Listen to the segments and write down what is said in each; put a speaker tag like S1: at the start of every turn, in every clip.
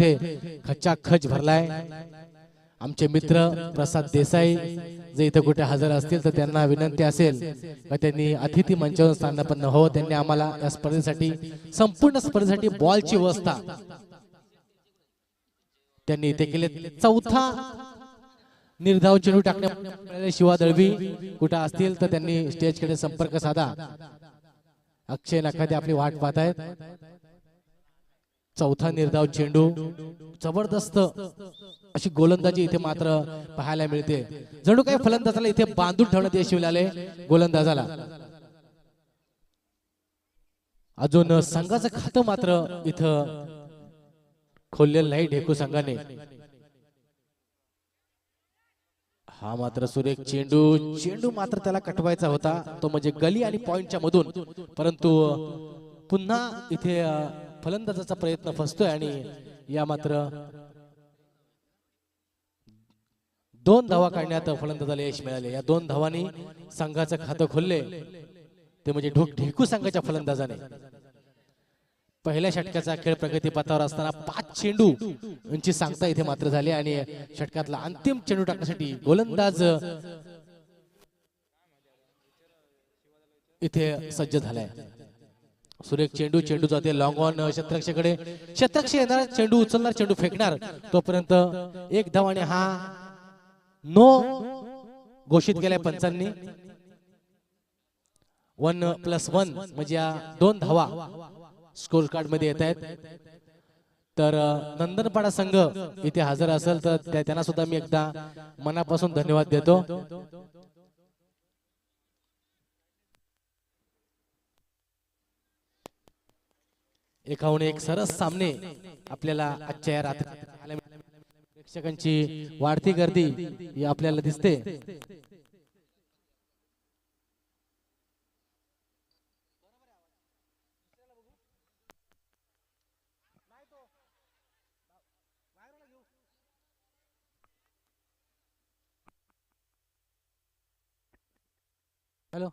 S1: ते खचाखच भरलाय। आमचे मित्र प्रसाद देसाई जे इथे कुठे हजर असतील तर त्यांना विनंती असेल का त्यांनी अतिथी मंचावर स्थानापन्न हो। त्यांनी आम्हाला या स्पर्धेसाठी संपूर्ण स्पर्धेसाठी बॉलची व्यवस्था त्यांनी इथे केले। चौथा निर्धाव चेंडू टाकण्यात शिवा दळवी कुठे असतील तर त्यांनी स्टेजकडे संपर्क साधा। अक्षय नखाते आपली वाट पाहतायत। चौथा निर्धाव चेंडू जबरदस्त अशी गोलंदाजी इथे मात्र पाहायला मिळते। जणू काही फलंदाजाला इथे बांधून ठेवण्यात यश मिळाले गोलंदाजाला। अजून संघाचं खातं मात्र इथं खोललेलं नाही ढेकू संघाने। हा मात्र सुरेख चेंडू मात्र त्याला कटवायचा होता तो म्हणजे गली आणि पॉइंटच्या मधून, परंतु पुन्हा इथे फलंदाजाचा प्रयत्न फसतोय आणि या मात्र 2 धावा काढण्यात फलंदाजाला यश मिळाले। या 2 धावांनी संघाचं खातं खोलले ते म्हणजे ढेकू संघाच्या फलंदाजाने। पहिल्या षटकाचा खेळ प्रगतीपथावर असताना 5 चेंडू यांची सांगता इथे मात्र झाली आणि षटकातला अंतिम चेंडू टाकण्यासाठी गोलंदाज इथे सज्ज झालाय। सुरेख चेंडू जाते लॉंग ऑन शतरक्षकडे। शतरक्ष येणार चेंडू उचलणार चेंडू फेकणार तोपर्यंत 1 धाव आणि हा नो घोषित केलाय पंचांनी। 1+1 म्हणजे या 2 धावा स्कोर कार्ड मध्ये येत आहेत। तर नंदनपाडा संघ इथे हजर असेल तर त्यांना सुद्धा मी एकदा मनापासून धन्यवाद देतो। एकाहून एक सरस सामने आपल्याला आजच्या या रात्री प्रेक्षकांची वाढती गर्दी आपल्याला दिसते। हॅलो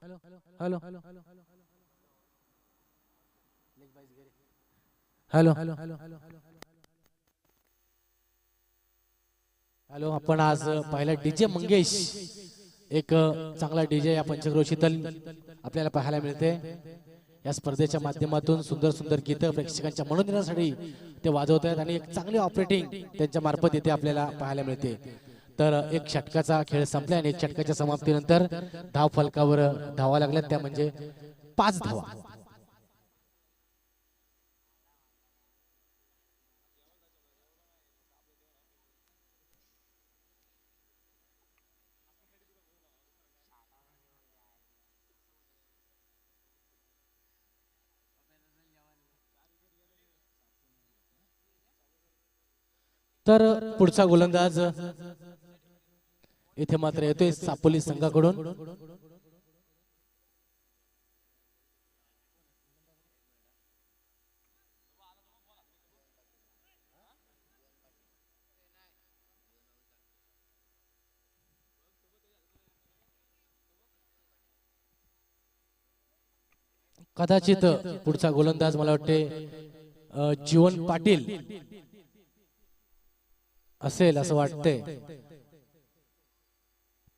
S1: हॅलो हॅलो हॅलो आपण आज पाहिला डीजे मंगेश एक चांगला डीजे या पंचक्रोशीतल आपल्याला पाहायला मिळते। या स्पर्धेच्या माध्यमातून सुंदर सुंदर गीतं प्रेक्षकांच्या मनोरंजनासाठी ते वाजवत आहेत आणि एक चांगली ऑपरेटिंग त्यांच्या मार्फत इथे आपल्याला पाहायला मिळते। तर एक षटकाचा खेळ संपला आणि एक षटकाच्या समाप्तीनंतर धाव फलकावर धावा लागल्या त्या म्हणजे 5 धावा। तर पुढचा गोलंदाज इथे मात्र येतोय सापोली संघाकडून। कदाचित पुढचा गोलंदाज मला वाटते जीवन पाटील असेल असं वाटतंय।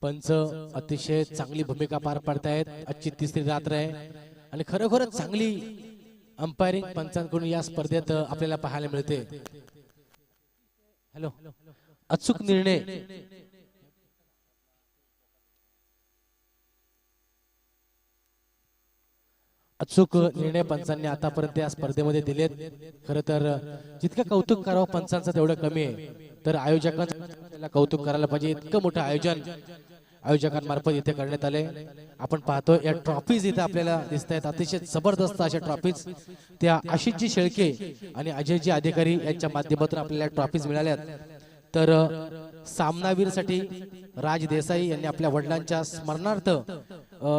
S1: पंच अतिशय चांगली भूमिका पार पाडतायत। आजची तिसरी रात्र आहे आणि खरोखरच चांगली अंपायरिंग पंचांकडून या स्पर्धेत आपल्याला पाहायला मिळते। हॅलो अचूक निर्णय पंचांनी आतापर्यंत या स्पर्धेमध्ये दिलेत। खरं तर जितकं कौतुक करावं पंचांचं तेवढं कमी आहे। तर आयोजकांना कौतुक करायला पाहिजे। इतकं मोठं आयोजन आयोजकांमार्फत इथे करण्यात आले। आपण पाहतो या ट्रॉफीज इथे आपल्याला दिसत आहेत अतिशय जबरदस्त अशा ट्रॉफीज। त्या आशिषजी शेळके आणि अजयजी अधिकारी यांच्या माध्यमातून आपल्याला ट्रॉफीज मिळाल्यात। तर सामनावीर साठी राज देसाई यांनी आपल्या वडिलांच्या स्मरणार्थ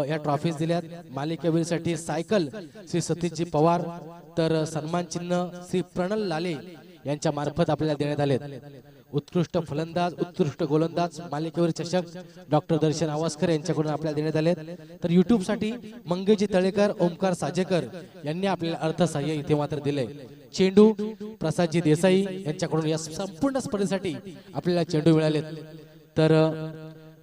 S1: या ट्रॉफीज दिल्यात। मालिकावीर साठी सायकल श्री सतीशजी पवार। तर सन्मान चिन्ह श्री प्रणल लाले यांच्या मार्फत आपल्याला देण्यात आले। उत्कृष्ट फलंदाज उत्कृष्ट गोलंदाज मालिकेवर चषक डॉक्टर दर्शन आवासकर यांच्याकडून आपल्याला देण्यात आले। तर YouTube साठी मंगेजी तळेकर ओमकार साजेकर यांनी आपल्याला अर्थसहाय्य इथे मात्र दिले। चेंडू प्रसादजी देसाई यांच्याकडून या संपूर्ण स्पर्धेसाठी आपल्याला चेंडू मिळाले। तर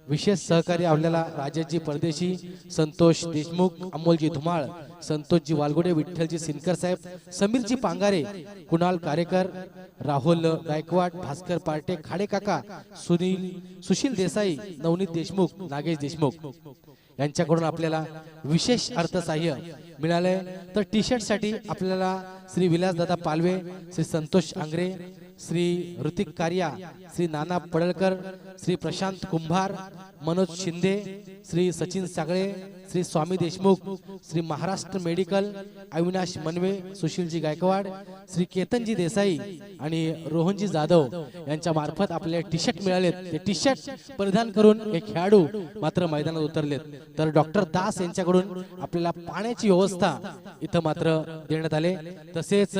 S1: विशेष सहकार्य आपल्याला राजाजी परदेशी, संतोष देशमुख, अमोलजी धुमाळ, संतोषजी वालगुडे, विठ्ठलजी सिनकर साहेब, समीरजी पांगारे, कुणाल कारेकर, राहुल गायकवाड, भास्कर पार्टे, खाडे काका, सुशील देसाई, नवनीत देशमुख, नागेश देशमुख यांच्याकडून आपल्याला विशेष अर्थसहाय्य मिळाले। तर टी शर्ट साठी आपल्याला श्री विलासदादा पालवे, श्री संतोष आंग्रे, श्री ऋतिक कारिया, श्री नाना पडळकर, श्री प्रशांत कुंभार, मनोज शिंदे, श्री सचिन सागळे, श्री स्वामी देशमुख, श्री महाराष्ट्र मेडिकल, अविनाश मनवे, सुशीलजी गायकवाड, श्री केतनजी देसाई आणि रोहनजी जाधव यांच्या मार्फत आपल्याला टी शर्ट मिळालेत। ते टी शर्ट परिधान करून एक खेळाडू मात्र मैदानात उतरलेत। तर डॉक्टर दास यांच्याकडून आपल्याला पाण्याची व्यवस्था इथं मात्र देण्यात आले। तसेच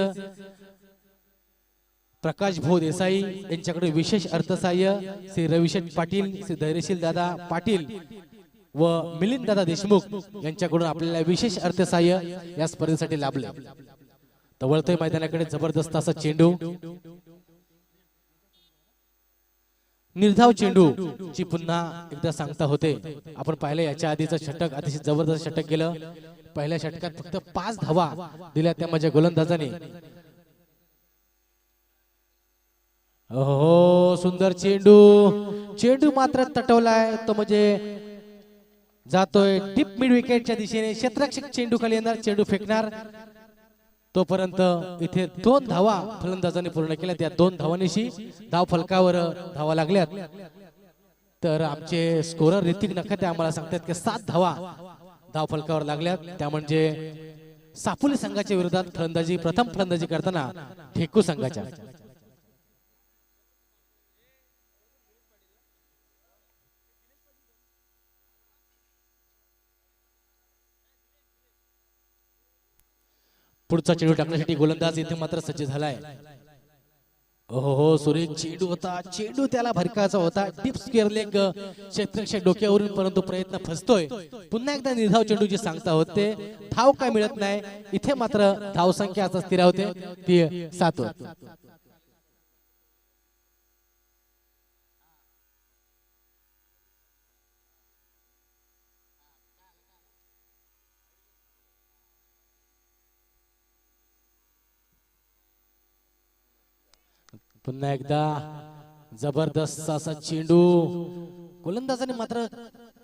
S1: प्रकाश भाऊ देसाई यांच्याकडे विशेष अर्थसहाय्य श्री रविशेठ पाटील, श्री धैर्यशील दादा पाटील व मिलिंद दादा देशमुख यांच्याकडून आपल्याला विशेष अर्थसहाय्य या स्पर्धेसाठी लाभले। तवळतोय मैदानाकडे जबरदस्त असा चेंडू, निर्धाव चेंडू ची पुन्हा एकदा सांगता होते। आपण पाहिलं याच्या आधीचं षटक अतिशय जबरदस्त षटक गेलं। पहिल्या षटकात फक्त 5 धावा दिल्या त्या माझ्या गोलंदाजाने। हो सुंदर चेंडू, चेंडू मात्र तटवलाय तो म्हणजे जातोय डीप मिड विकेटच्या दिशेने। क्षेत्ररक्षक चेंडू खाली येणार, चेंडू फेकणार तोपर्यंत इथे 2 धावा फलंदाजाने पूर्ण केल्या। त्या 2 धावांनीशी धाव फलकावर धावा लागल्यात। तर आमचे स्कोरर ऋतिक नखते आम्हाला सांगतात की 7 धावा धाव फलकावर लागल्यात। त्या म्हणजे सापोली संघाच्या विरोधात फलंदाजी प्रथम फलंदाजी करताना ठेकू संघाच्या। पुढचा चेंडू टाकण्यासाठी गोलंदाज इथे मात्र सज्ज झालाय। हो सुरेख चेंडू होता, चेंडू त्याला भरकाचा होता, डीप स्क्वेअर लेग क्षेत्ररक्षक डोक्यावरून परंतु प्रयत्न फसतोय। पुन्हा एकदा निर्धाव चेंडूची सांगता होते, धाव काय मिळत नाही। इथे मात्र धाव संख्या आता स्थिरावते ती 7 वर। पुन्हा एकदा जबरदस्त असा चेंडू, गोलंदाजाने मात्र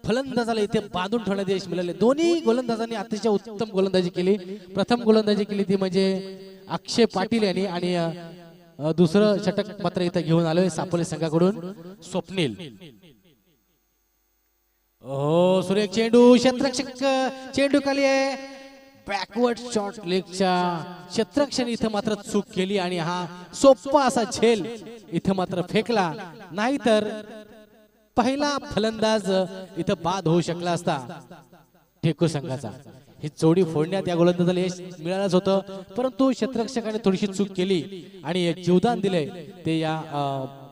S1: फलंदाजाला इथे बांधून ठेवण्यात यश मिळाले। दोन्ही गोलंदाजांनी अतिशय उत्तम गोलंदाजी केली। प्रथम गोलंदाजी केली ती म्हणजे अक्षय पाटील यांनी आणि दुसरं षटक मात्र इथे घेऊन आलोय सापोली संघाकडून स्वप्नील। हो सुरेख चेंडू, क्षेत्ररक्षक चेंडू खाली आहे, बॅकवर्ड शॉट लेगच्या क्षेत्ररक्षण इथे मात्र चूक केली आणि हा सोपा असा झेल इथे मात्र फेकला, नाहीतर पहिला फलंदाज इथे बाद होऊ शकला असता ठेकू संघाचा। ही जोडी फोडण्यात या गोलंदाजाला यश मिळालंच होतं, परंतु क्षेत्ररक्षकाने थोडीशी चूक केली आणि जीवदान दिले ते या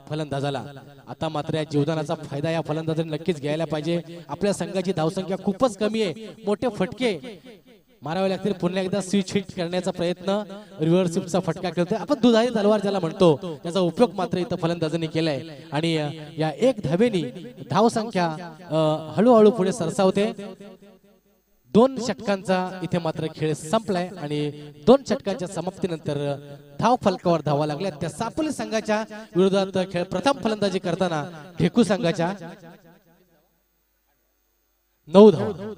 S1: फलंदाजाला। आता मात्र या जीवदानाचा फायदा या फलंदाजाने नक्कीच घ्यायला पाहिजे। आपल्या संघाची धावसंख्या खूपच कमी आहे, मोठे फटके मारावे लागतील। पुन्हा एकदा स्विच हिट करण्याचा प्रयत्न, रिव्हर्स स्विपचा फटका खेळतोय आपण, दुधारी तलवार ज्याला म्हणतो, त्याचा उपयोग मात्र इथं फलंदाजांनी केलाय आणि या 1 धावेनी धाव संख्या हळूहळू पुढे सरसावते। 2 षटकांचा इथे मात्र खेळ संपलाय आणि 2 षटकांच्या समाप्तीनंतर धाव फलकावर धावा लागल्या त्या सापोली संघाच्या विरोधात। खेळ प्रथम फलंदाजी करताना ठेकू संघाच्या 9 धावा,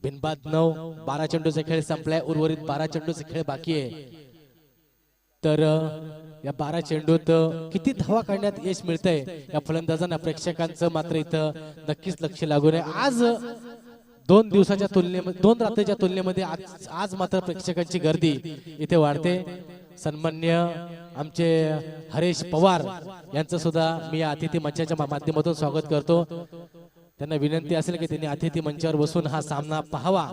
S1: बिनबाद 9। 12 चेंडूचा खेळ संपलाय, उर्वरित 12 चेंडूचा खेळ बाकी आहे। तर या 12 चेंडूत किती धावा काढण्यात यश मिळतंय या फलंदाजांना प्रेक्षकांचं मात्र इथं नक्कीच लक्ष लागून आहे। आज 2 दिवसाच्या तुलनेमध्ये 2 रात्रीच्या तुलनेमध्ये आज मात्र प्रेक्षकांची गर्दी इथे वाढते। सन्मान्य आमचे हरेश पवार यांचं सुद्धा मी अतिथी मंचाच्या माध्यमातून स्वागत करतो। त्यांना विनंती असेल की त्यांनी अतिथी मंचावर बसून हा सामना पाहावा।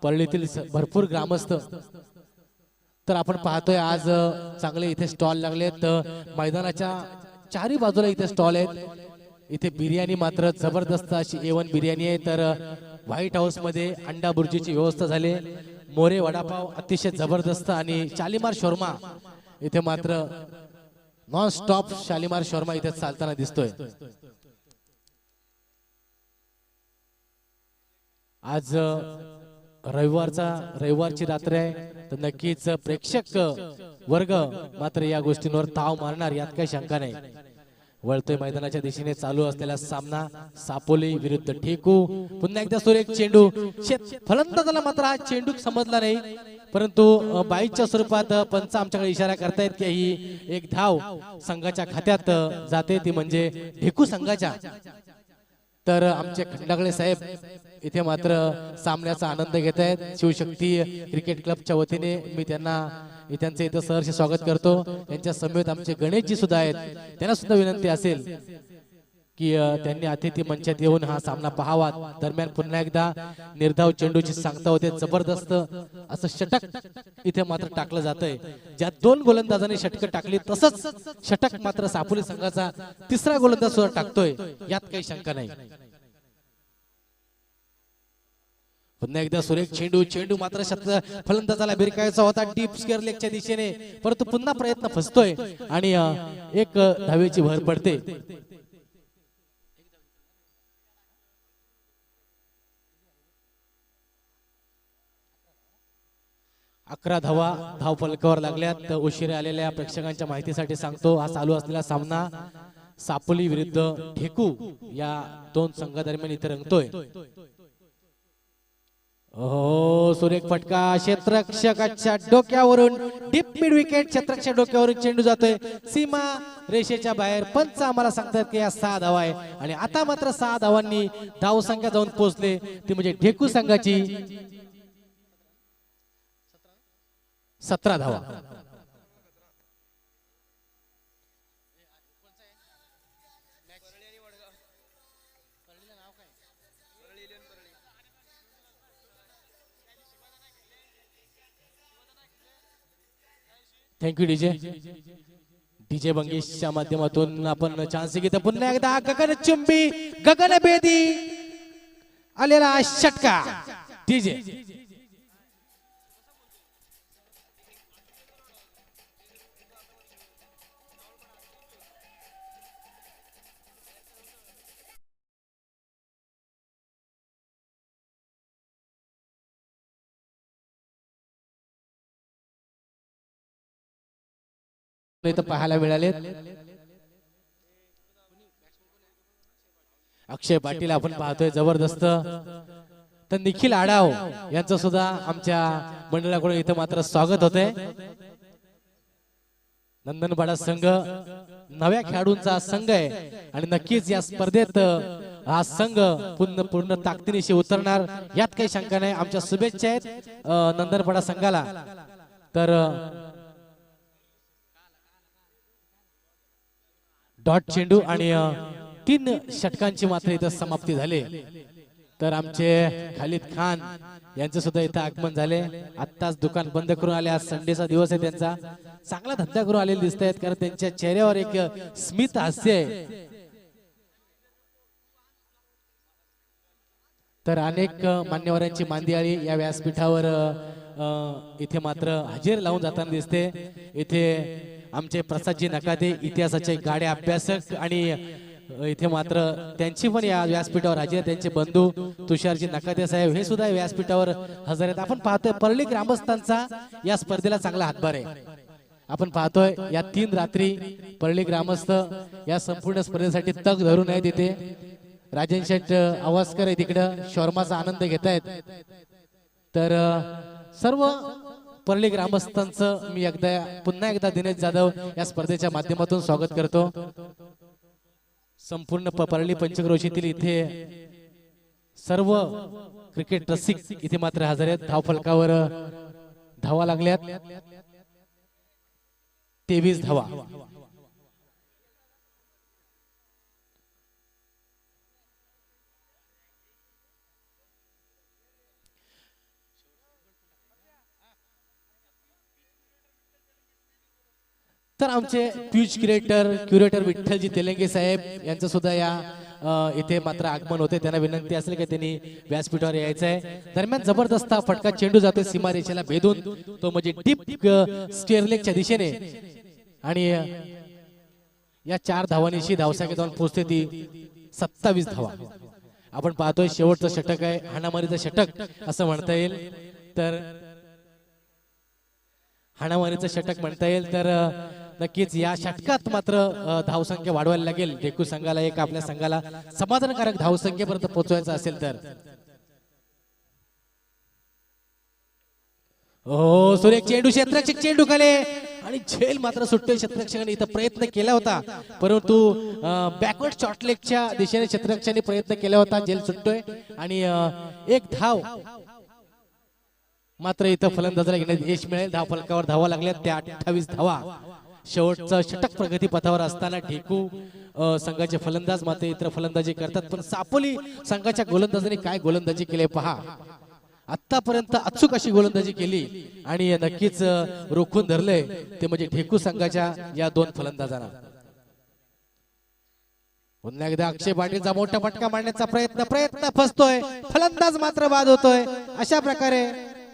S1: परळीतील भरपूर ग्रामस्थ तर आपण पाहतोय आज चांगले इथे स्टॉल लागलेत मैदानाच्या चारी बाजूला इथे स्टॉल आहेत. इथे बिर्याणी मात्र जबरदस्त अशी A1 बिर्याणी आहे. तर व्हाईट हाऊस मध्ये अंडा बुर्जीची व्यवस्था झाली. मोरे वडापाव अतिशय जबरदस्त आणि शालीमार शोरमा इथे मात्र नॉन स्टॉप शालीमार शोरमा इथे चालताना दिसतोय. आज रविवारची रात्र आहे तर नक्कीच प्रेक्षक वर्ग मात्र या गोष्टींवर ताव मारणार यात काही शंका नाही. वळतोय मैदानाच्या दिशेने चालू असलेला सामना सापोली विरुद्ध ठेकू. पुन्हा एकदा सुरेख चेंडू फलंदाजाला मात्र हा चेंडू समजला नाही परंतु बाईच्या स्वरूपात पंच आमच्याकडे इशारा करतायत की ही एक धाव संघाच्या खात्यात जाते ती म्हणजे ठेकू संघाच्या. तर आमचे खंडागळे साहेब इथे मात्र सामन्याचा आनंद घेत आहेत. शिवशक्ती क्रिकेट क्लबच्या वतीने मी त्यांचे इथं सहर्ष स्वागत करतो. त्यांच्या समवेत आमचे गणेशजी सुद्धा आहेत. त्यांना सुद्धा विनंती असेल की त्यांनी अतिथी मंचात येऊन हा सामना पाहावा. दरम्यान पुन्हा एकदा निर्धाव चेंडूची सांगता होते. जबरदस्त असं षटक इथे मात्र टाकलं जातंय. ज्या दोन गोलंदाजांनी षटक टाकली तसंच षटक मात्र सापोली संघाचा तिसरा गोलंदाज सुद्धा टाकतोय यात काही शंका नाही. पुन्हा एकदा सुरेख चेंडू मात्र फलंदाजाला भिरकायचा होता डीप स्क्वेअर लेगच्या दिशेने परंतु पुन्हा प्रयत्न फसतोय आणि एक धावेची भर पडते. 11 धावा धाव फलकावर लागल्यात. उशिरा आलेल्या प्रेक्षकांच्या माहितीसाठी सांगतो हा चालू असलेला सामना सापोली विरुद्ध ठेकू या दोन संघादरम्यान इथे रंगतोय. हो सुरेख फटका क्षेत्ररक्षकाच्या डोक्यावरून डीप मिड विकेट क्षेत्ररक्षक डोक्यावरून चेंडू जातोय सीमा रेषेच्या बाहेर. पंच आम्हाला सांगतात की या 6 धावा आहे आणि आता मात्र 6 धावांनी धाव संख्या जाऊन पोहोचले ती म्हणजे ठेकू संघाची 17 धावा. थँक्यू डीजे बंगेशच्या माध्यमातून आपण चान्स घेतो. पुन्हा एकदा गगनचुंबी गगनभेदी आलेला षटका डीजे. इथं पाहायला मिळाले. अक्षय पाटील आपण पाहतोय जबरदस्त. तर निखिल आडाव यांचं सुद्धा आमच्या मंडळाकडून इथं मात्र स्वागत होतंय. नंदनपाडा संघ नव्या खेळाडूंचा संघ आहे आणि नक्कीच या स्पर्धेत हा संघ पूर्ण ताकदीनिशी उतरणार यात काही शंका नाही. आमच्या शुभेच्छा आहेत नंदनपाडा संघाला. तर डॉट चेंडू आणि 3 षटकांची मात्र इथं समाप्ती झाली. तर आमचे खालिद खान यांचं सुद्धा इथं आगमन झाले. आत्ताच दुकान बंद करून आले. आज संडेचा दिवस आहे त्यांचा. चांगला धंदा करून आलेले दिसत आहेत कारण त्यांच्या चेहऱ्यावर एक स्मित हास्य आहे. तर अनेक मान्यवरांची मांदियाळी या व्यासपीठावर इथे मात्र हजेर लावून जाताना दिसते. इथे आमचे प्रसादजी नकाते इतिहासाचे गाडे अभ्यासक आणि इथे मात्र त्यांची पण या व्यासपीठावर हजेर. त्यांचे बंधू तुषारजी नकाते साहेब हे सुद्धा व्यासपीठावर हजर आहेत. आपण पाहतोय परळी ग्रामस्थांचा या स्पर्धेला चांगला हातभार आहे. आपण पाहतोय या 3 रात्री परळी ग्रामस्थ या संपूर्ण स्पर्धेसाठी तग धरून आहेत. तिथे राजन शेठ आवासकर आहे तिकडं शॉर्माचा आनंद घेत आहेत. तर सर्व परळी ग्रामस्थांचं मी पुन्हा एकदा दिनेश जाधव या स्पर्धेच्या माध्यमातून स्वागत करतो. संपूर्ण परळी पंचक्रोशीतील इथे सर्व क्रिकेट रसिक इथे मात्र हजर आहेत. धाव फलकावर धावा लागल्यात 23 धावा. तर आमचे पिच क्युरेटर विठ्ठलजी तेलंगे साहेब यांचं सुद्धा या इथे मात्र आगमन होते. त्यांना विनंती असेल की त्यांनी व्यासपीठावर यायचं आहे. दरम्यान जबरदस्त फटका चेंडू जातोय सीमारेषेला भेदून, तो म्हणजे डीप स्टेअरलेगच्या दिशेने आणि या 4 धावांनीशी धावसंख्या पोहोचते ती 27 धावा. आपण पाहतोय शेवटचं षटक आहे, हाणामारीचं षटक असं म्हणता येईल. तर हाणामारीचं षटक म्हणता येईल. तर नक्कीच या षटकात मात्र धावसंख्या वाढवायला लागेल डेकू संघाला. एक आपल्या संघाला समाधानकारक धावसंख्येपर्यंत पोहोचवायचं असेल तर. हो, सुरेख चेंडू, क्षेत्ररक्षक चेंडू खाले आणि झेल मात्र सुटतोय. क्षेत्ररक्षकाने इथं प्रयत्न केला होता, परंतु बॅकवर्ड शॉर्टलेगच्या दिशेने क्षेत्ररक्षकाने प्रयत्न केला होता. झेल सुटतोय आणि एक धाव मात्र इथं फलंदाजाला घेण्यात यश मिळेल. धाव फलकावर धावा लागल्या त्या 28 धावा. शेवटचं षटक प्रगती पथावर असताना ढेकू संघाचे फलंदाज मात्र इतर फलंदाजी करतात, पण सापोली संघाच्या गोलंदाजांनी काय गोलंदाजी केली पहा. आतापर्यंत अचूक अशी गोलंदाजी केली आणि नक्कीच रोखून धरले ते म्हणजे ढेकू संघाच्या या 2 फलंदाजांना. पुन्हा एकदा अक्षय पाटीलचा मोठा फटका मारण्याचा प्रयत्न फसतोय. फलंदाज मात्र बाद होतोय. अशा प्रकारे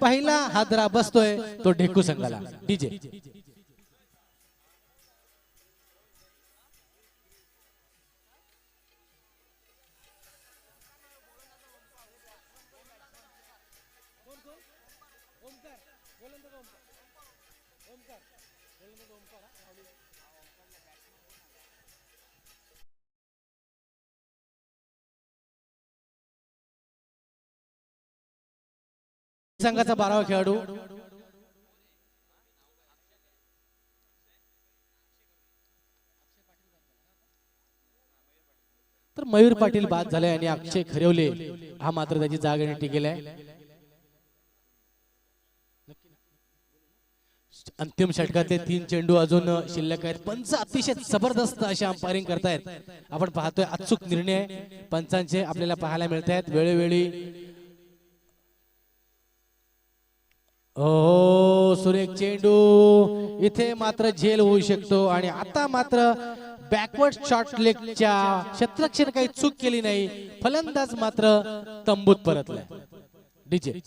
S1: पहिला हादरा बसतोय तो ढेकू संघाला. डीजे संघाचा 12वा खेळाडू तर मयूर पाटील बाद झाले आणि अक्षय खरेवले हा मात्र त्याची जागा टिकेलाय. अंतिम षटकातले 3 चेंडू अजून शिल्लक आहेत. पंच अतिशय जबरदस्त अशी अंपायरिंग करतायत. आपण पाहतोय अचूक निर्णय पंचांचे आपल्याला पाहायला मिळत आहेत वेळोवेळी. हो, सुरेख चेंडू, इथे मात्र झेल होऊ शकतो आणि आता मात्र बॅकवर्ड शॉर्ट लेगच्या क्षेत्ररक्षण काही चूक केली नाही. फलंदाज मात्र तंबूत परतलाय. डीजे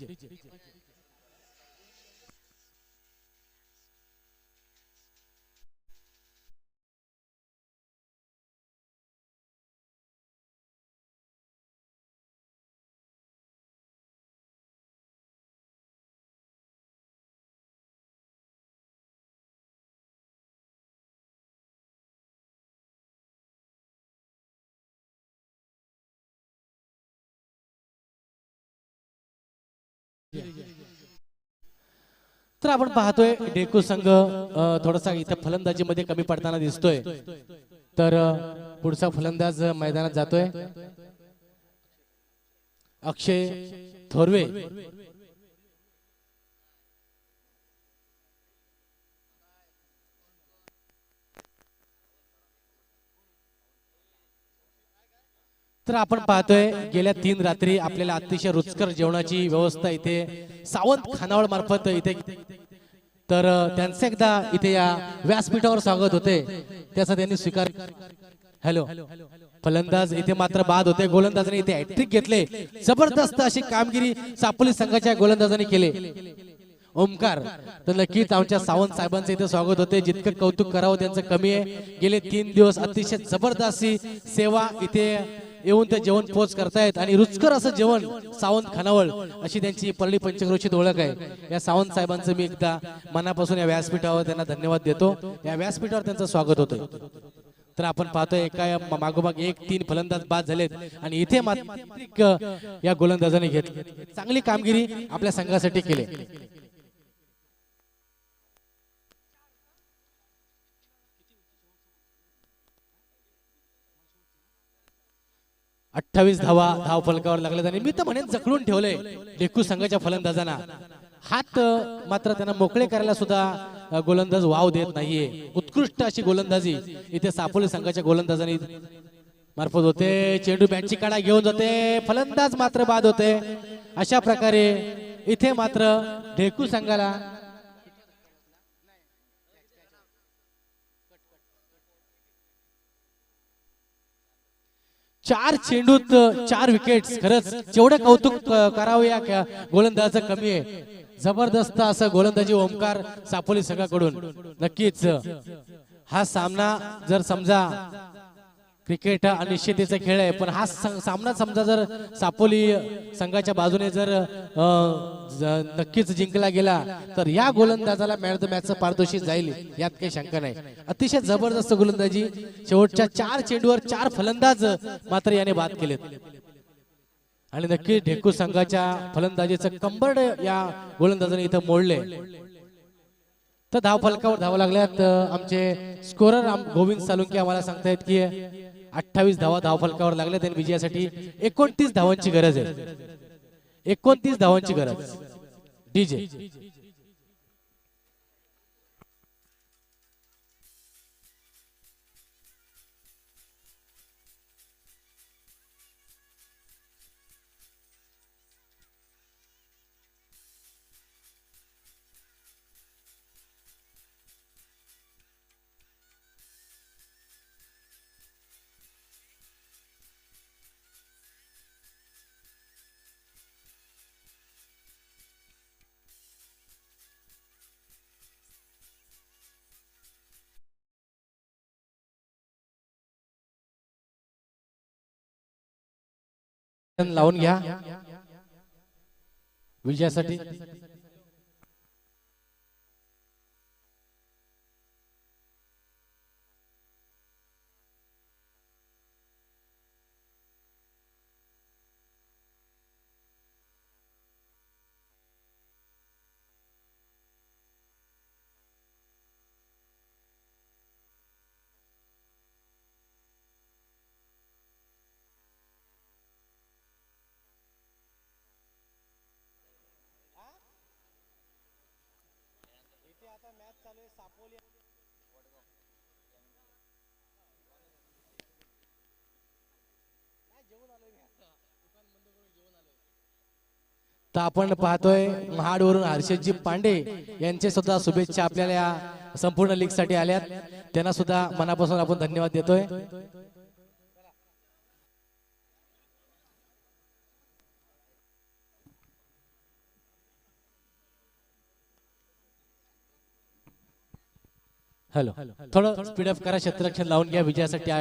S1: तर आपण पाहतोय डेकू संघ थोडासा इथं फलंदाजीमध्ये कमी पडताना दिसतोय. तर पुढचा फलंदाज मैदानात जातोय अक्षय थोरवे. तर आपण पाहतोय गेल्या 3 रात्री आपल्याला अतिशय रुचकर जेवणाची व्यवस्था इथे सावंत खानावळ मार्फत इथे, तर त्यांचे एकदा इथे या व्यासपीठावर स्वागत होते त्याचा त्यांनी स्वीकार. हॅलो, फलंदाज इथे मात्र बाद होते. गोलंदाजाने इथे हॅट्रिक घेतले. जबरदस्त अशी कामगिरी सापोली संघाच्या गोलंदाजाने केले. ओमकार, तर नक्कीच आमच्या सावंत साहेबांचे इथे स्वागत होते. जितकं कौतुक करावं त्यांचं कमी आहे. गेले 3 दिवस अतिशय जबरदस्त सेवा इथे येऊन ते जेवण पोच करतायत आणि रुचकर असं जेवण सावंत खानावळ अशी त्यांची परळी पंचक्रोशीत ओळख आहे. या सावंत साहेबांचं मी एकदा मनापासून या व्यासपीठावर त्यांना धन्यवाद देतो. या व्यासपीठावर त्यांचं स्वागत होतं. तर आपण पाहतोय एका मागोमाग 1-3 फलंदाज बाद झालेत आणि इथे मात्र या गोलंदाजाने घेतली. चांगली कामगिरी आपल्या संघासाठी केली. 28 धावा धाव फलकावर लागल्यात आणि मी तर म्हणेन जखडून ठेवलंय डेक्कू संघाच्या फलंदाजांना. हात मात्र त्यांना मोकळे करायला सुद्धा गोलंदाज वाव देत नाहीये. उत्कृष्ट अशी गोलंदाजी इथे सापोली संघाच्या गोलंदाजांनी मार्फत होते. चेंडू बॅटची काढा घेऊन जाते, फलंदाज मात्र बाद होते. अशा प्रकारे इथे मात्र डेक्कू संघाला 4 चेंडूत 4 विकेट्स. खरंच जेवढं कौतुक करावं या गोलंदाजाचं कमी आहे. जबरदस्त असं गोलंदाजी ओमकार सापोली संघाकडून. नक्कीच हा सामना जर समजा क्रिकेट हा अनिश्चिततेचा खेळ आहे, पण हा सामना समजा जर सापोली संघाच्या बाजूने जर नक्कीच जिंकला गेला तर या गोलंदाजाला मॅन ऑफ द मॅचचं पारितोषिक जाईल, यात काही शंका नाही. अतिशय जबरदस्त गोलंदाजी. शेवटच्या 4 चेंडूवर 4 फलंदाज मात्र याने बाद केलेत आणि नक्की ढेकू संघाच्या फलंदाजीचं कंबरड या गोलंदाजाने इथं मोडले. तर धाव फलकावर धावा लागल्यात. आमचे स्कोरर गोविंद सालुंके आम्हाला सांगतायत की 28 धावा धाव फलकावर लागल्या. त्यांनी विजयासाठी 29 धावांची गरज आहे. 29 धावांची गरज. डीजे लावून घ्या विजयासाठी. तर आपण पाहतोय महाडवरून हर्षदजी पांडे यांचे सुद्धा शुभेच्छा आपल्याला या संपूर्ण लीग साठी आल्यात. त्यांना सुद्धा मनापासून आपण धन्यवाद देतोय. हॅलो, थोडं स्पीडअप करा. क्षेत्ररक्षण लावून घ्या विजयासाठी.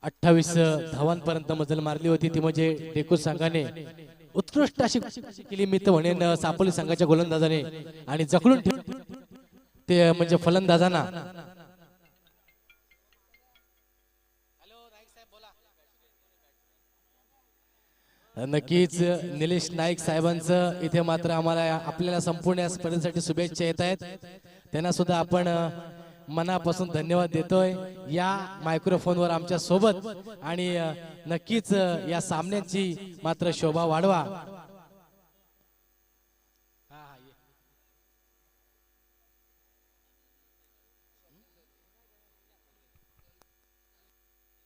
S1: 28 धावांपर्यंत मजल मारली होती. ती म्हणजे ढेकू संघाने उत्कृष्ट अशी केली मी तर म्हणेन सापोली संघाच्या गोलंदाजाने आणि जखडून ते म्हणजे फलंदाजांना. नक्कीच निलेश नाईक साहेबांचं इथे मात्र आम्हाला आपल्याला संपूर्ण या स्पर्धेसाठी शुभेच्छा येत आहेत. त्यांना सुद्धा आपण मनापासून धन्यवाद देतोय या मायक्रोफोनवर आमच्या सोबत. आणि नक्कीच या सामन्याची मात्र शोभा वाढवा.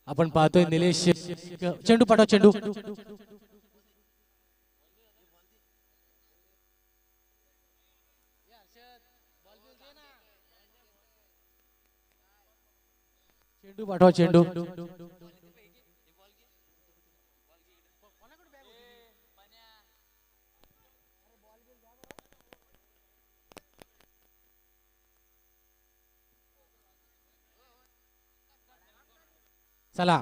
S1: आपण पाहतोय निलेश. चेंडू पाठवा. चेंडू चेंडू पाठवा. चेंडू चला.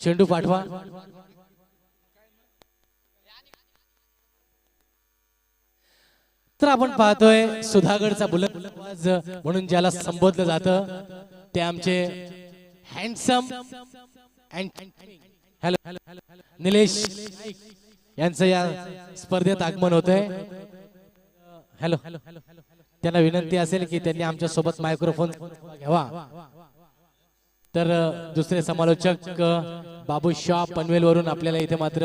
S1: चेंडू पाठवा. तर आपण पाहतोय सुधागडचा बुलंद म्हणून ज्याला संबोधलं जातं ते आमचे हँडसम हॅलो निलेश यांचं या स्पर्धेत आगमन होतंय. हॅलो, त्यांना विनंती असेल की त्यांनी आमच्या सोबत मायक्रोफोन घ्यावा. तर दुसरे समालोचक बाबू शाह पनवेल वरून आपल्याला इथे मात्र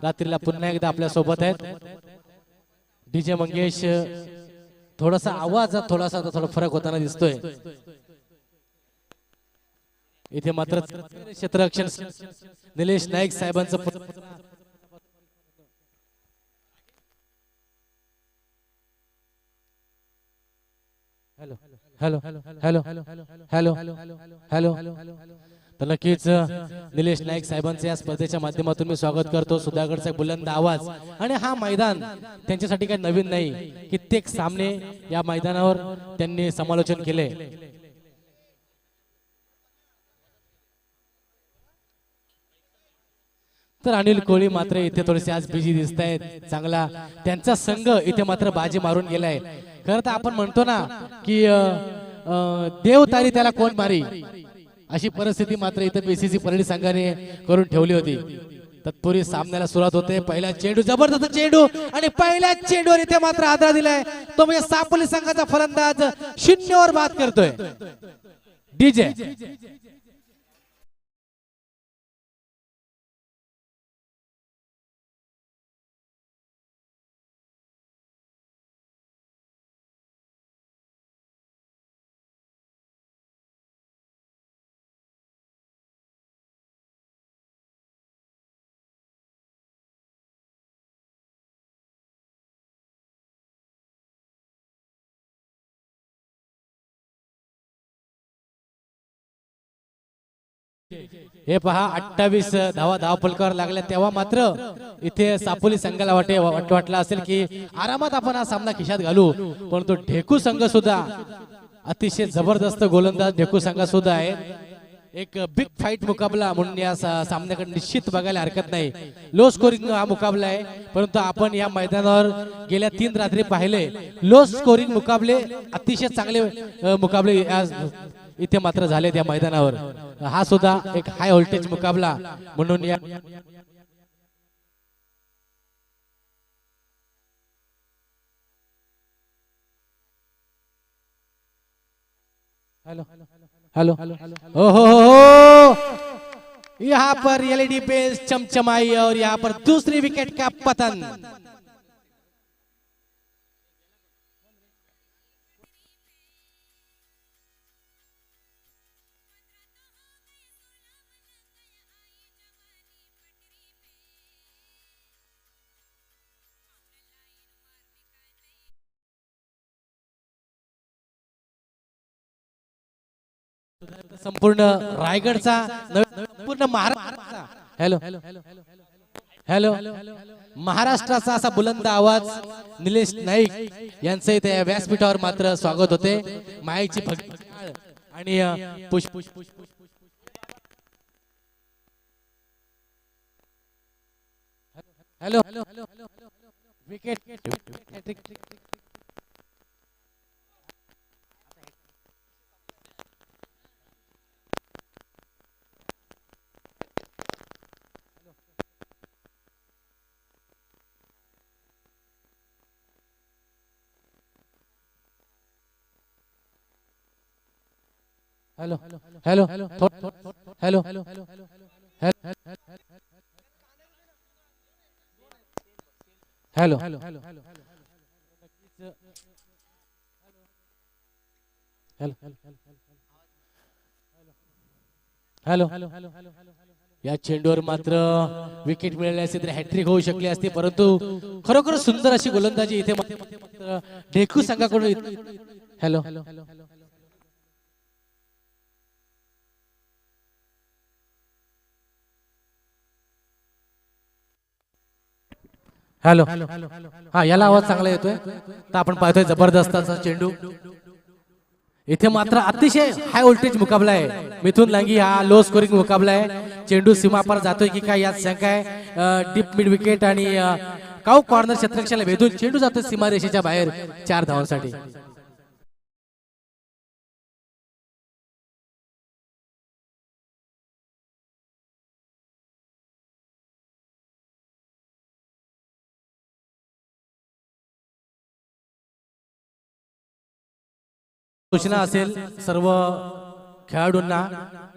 S1: रात्रीला पुन्हा एकदा आपल्या सोबत आहेत. डीजे मंगेश. थोडासा आवाजात थोडा फरक होताना दिसतोय इथे मात्र. क्षेत्ररक्षण निलेश नाईक साहेबांचं हॅलो हॅलो हॅलो हॅलो. तर नक्कीच निलेश नाईक साहेबांचे या स्पर्धेच्या माध्यमातून मी स्वागत करतो. सुधागडचा बुलंद आवाज आणि हा मैदान त्यांच्यासाठी काही नवीन नाही. कित्येक सामने या मैदानावर त्यांनी समालोचन केले. तर अनिल कोळी मात्र इथे थोडेसे आज बिझी दिसत आहेत. चांगला त्यांचा संघ इथे मात्र बाजी मारून गेलाय. खरं तर आपण म्हणतो ना की देव तारी त्याला कोण मारी, अशी परिस्थिती मात्र इथे बीसीसी परळी संघाने करून ठेवली होती. तत्पूर्वी सामन्याला सुरुवात होते. पहिला चेंडू, जबरदस्त चेंडू आणि पहिल्या चेंडूवर इथे मात्र आदरा दिलाय. तो म्हणजे सापोली संघाचा फलंदाज 0 बाद करतोय डीजे. हे पहा 28 धावा धावफलकावर लागल्या. तेव्हा मात्र इथे सापोली संघाला वाटला असेल की आरामात आपण हा सामना खिशात घालू, परंतु ढेकू संघ सुद्धा अतिशय जबरदस्त गोलंदाज ढेकू संघ सुद्धा आहे. एक बिग फाईट मुकाबला म्हणून या सामन्याकडे निश्चित बघायला हरकत नाही. लो स्कोरिंग हा मुकाबला आहे, परंतु आपण या मैदानावर गेल्या 3 रात्री पाहिले लो स्कोरिंग मुकाबले अतिशय चांगले मुकाबले इथे मात्र झाले त्या मैदानावर. हा सुद्धा एक हाय व्होल्टेज मुकाबला म्हणून या हेलो हेलो ओ हो, यहाँ पर एलईडी बेस चमचमाई और यहाँ पर दूसरी विकेट का पतन. संपूर्ण रायगडचा, संपूर्ण महाराष्ट्राचा, हॅलो हॅलो महाराष्ट्राचा असा बुलंद आवाज निलेश नाईक यांचे इथे व्यासपीठावर मात्र स्वागत होते. मायेची भक्ती आणि पुष्प hello wicket hello hello hello hello hello या चेंडूवर मात्र विकेट मिळाली असती तर हॅट्रिक होऊ शकली असती, परंतु खरोखर सुंदर अशी गोलंदाजी इथे ढेकू संघाकडून. हॅलो हॅलो हा, याला आवाज चांगला येतोय. तर आपण पाहतोय जबरदस्त असा चेंडू. इथे मात्र अतिशय हाय व्होल्टेज मुकाबला आहे. मिथुन लांगी हा लो स्कोरिंग मुकाबला आहे. चेंडू सीमापार जातोय की काय यात शंका आहे. डीप मिड विकेट आणि काऊ कॉर्नर क्षेत्ररक्षणाला भेदून चेंडू जातोय सीमारेषेच्या बाहेर 4 धावांसाठी. सूचना असेल सर्व खेळाडूंना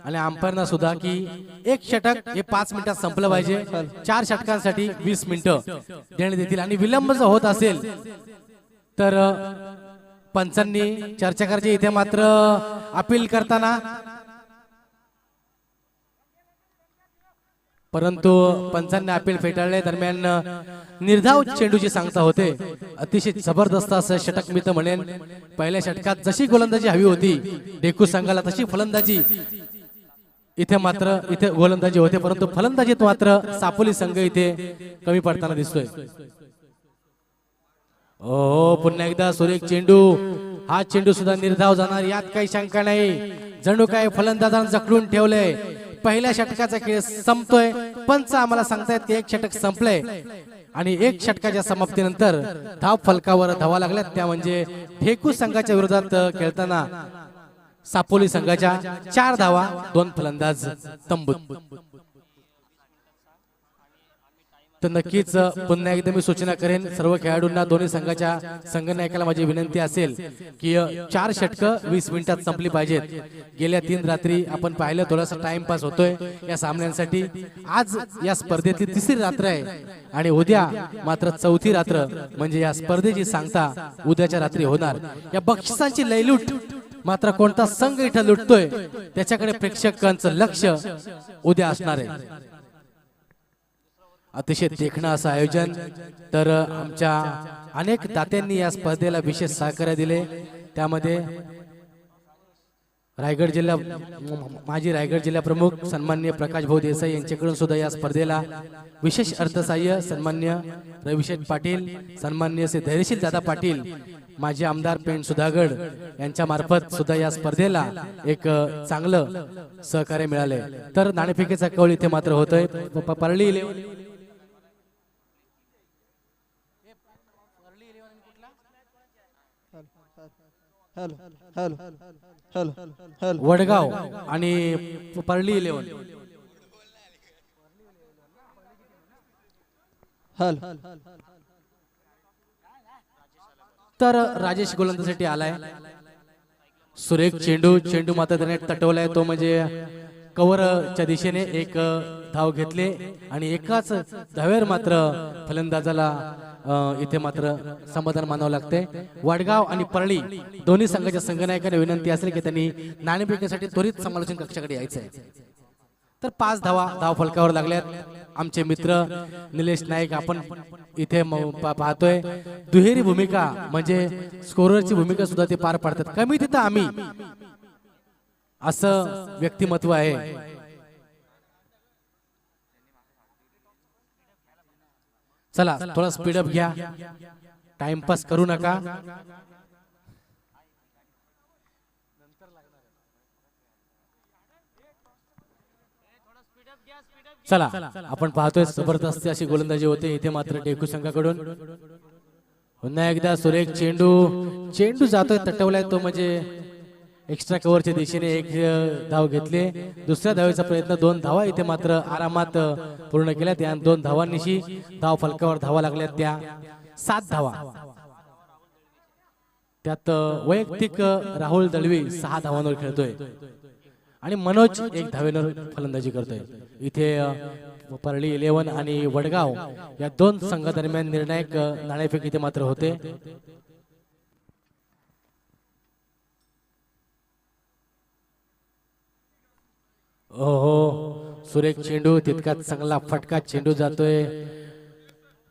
S1: आणि अंपायरना सुद्धा की एक षटक हे 5 मिनिटात संपलं पाहिजे. 4 षटकांसाठी 20 मिनिटं देण्यात येतील आणि विलंब जर होत असेल तर पंचांनी चर्चा करायची. इथे मात्र अपील करताना परंतु पंचांनी अपील फेटाळले. दरम्यान निर्धाव चेंडूची सांगता होते. अतिशय जबरदस्त असं षटक मी तर म्हणेन. पहिल्या षटकात जशी गोलंदाजी हवी होती डेकू संघाला तशी फलंदाजी इथे गोलंदाजी होते, परंतु फलंदाजीत मात्र सापोली संघ इथे कमी पडताना दिसतोय. ओ पुन्हा एकदा सुरेख चेंडू. हा चेंडू सुद्धा निर्धाव जाणार यात काही शंका नाही. जणू काय फलंदाजांना जखडून ठेवलंय. पहिल्या षटकाचा खेळ संपतोय. पंच आम्हाला सांगतायत की एक षटक संपलंय आणि एक षटकाच्या समाप्तीनंतर धाव फलकावर धावा लागल्यात. त्या म्हणजे ढेकू संघाच्या विरोधात खेळताना सापोली संघाच्या 4 धावा, 2 फलंदाज तंबूत. तर नक्कीच पुन्हा एकदा मी सूचना करेन सर्व खेळाडूंना, दोन्ही संघाच्या संघनायकाला माझी विनंती असेल की 4 षटकं 20 मिनिटात संपली पाहिजेत. गेल्या 3 रात्री आपण पाहिलं थोडासा टाइमपास होतोय या सामन्यांसाठी. आज या स्पर्धेतली 3री रात्र आहे आणि उद्या मात्र 4थी रात्र, म्हणजे या स्पर्धेची सांगता उद्याच्या रात्री होणार. या बक्षिसांची लयलूट मात्र कोणता संघ इथं लुटतोय त्याच्याकडे प्रेक्षकांचं लक्ष उद्या असणार आहे. अतिशय देखणं असं आयोजन. तर आमच्या अनेक दात्यांनी या स्पर्धेला विशेष सहकार्य दिले. त्यामध्ये रायगड जिल्हा माजी रायगड जिल्हा प्रमुख सन्माननीय प्रकाश भाऊ देसाई यांच्याकडून सुद्धा या स्पर्धेला विशेष अर्थसहाय्य सन्माननीय रविशेठ पाटील, सन्माननीय श्री धैर्यशील दादा पाटील, माजी आमदार पेण सुधागड यांच्या मार्फत सुद्धा या स्पर्धेला एक चांगलं सहकार्य मिळाले. तर नाणेफेकीचा कौल इथे मात्र होतोय. परळी वडगाव आणि परळी 11. तर राजेश गोलंदाजीसाठी आलाय. सुरेख चेंडू मात्र त्याने तटवलाय. तो म्हणजे कव्हरच्या दिशेने एक धाव घेतले आणि एकाच धावेवर मात्र फलंदाजाला इथे मात्र समाधान मानावं लागते. वडगाव आणि परळी दोन्ही संघाच्या संघनायकाने विनंती असेल की त्यांनी नाणेफेकीसाठी त्वरित समालोचन कक्षाकडे यायचं आहे. तर 5 धावा धाव फलकावर लागल्यात. आमचे मित्र निलेश नाईक आपण इथे पाहतोय. दुहेरी भूमिका म्हणजे स्कोररची भूमिका सुद्धा ते पार पाडतात. कमी तिथं आम्ही असं व्यक्तिमत्व आहे. चला थोडा स्पीडअप घ्या, टाइमपास करू नका. चला आपण पाहतोय जबरदस्त अशी गोलंदाजी होते इथे मात्र ढेकू संघाकडून. पुन्हा एकदा सुरेख चेंडू जातोय, तटवलाय. तो म्हणजे एक्स्ट्रा कव्हरच्या दिशेने एक धाव घेतले. दुसऱ्या धावेचा प्रयत्न, 2 धावा इथे मात्र आरामात पूर्ण केल्या. त्या 2 धावांनिशी धाव फलकावर धावा लागल्या त्या 7 धावा. त्यात वैयक्तिक राहुल दळवी 6 धावांवर खेळतोय आणि मनोज 1 धावेवर फलंदाजी करतोय. इथे परळी 11 आणि वडगाव या 2 संघादरम्यान निर्णायक नाणेफेक इथे मात्र होते. ओहो, सुरेख चेंडू, तितकाच चांगला फटका चेंडू जातोय.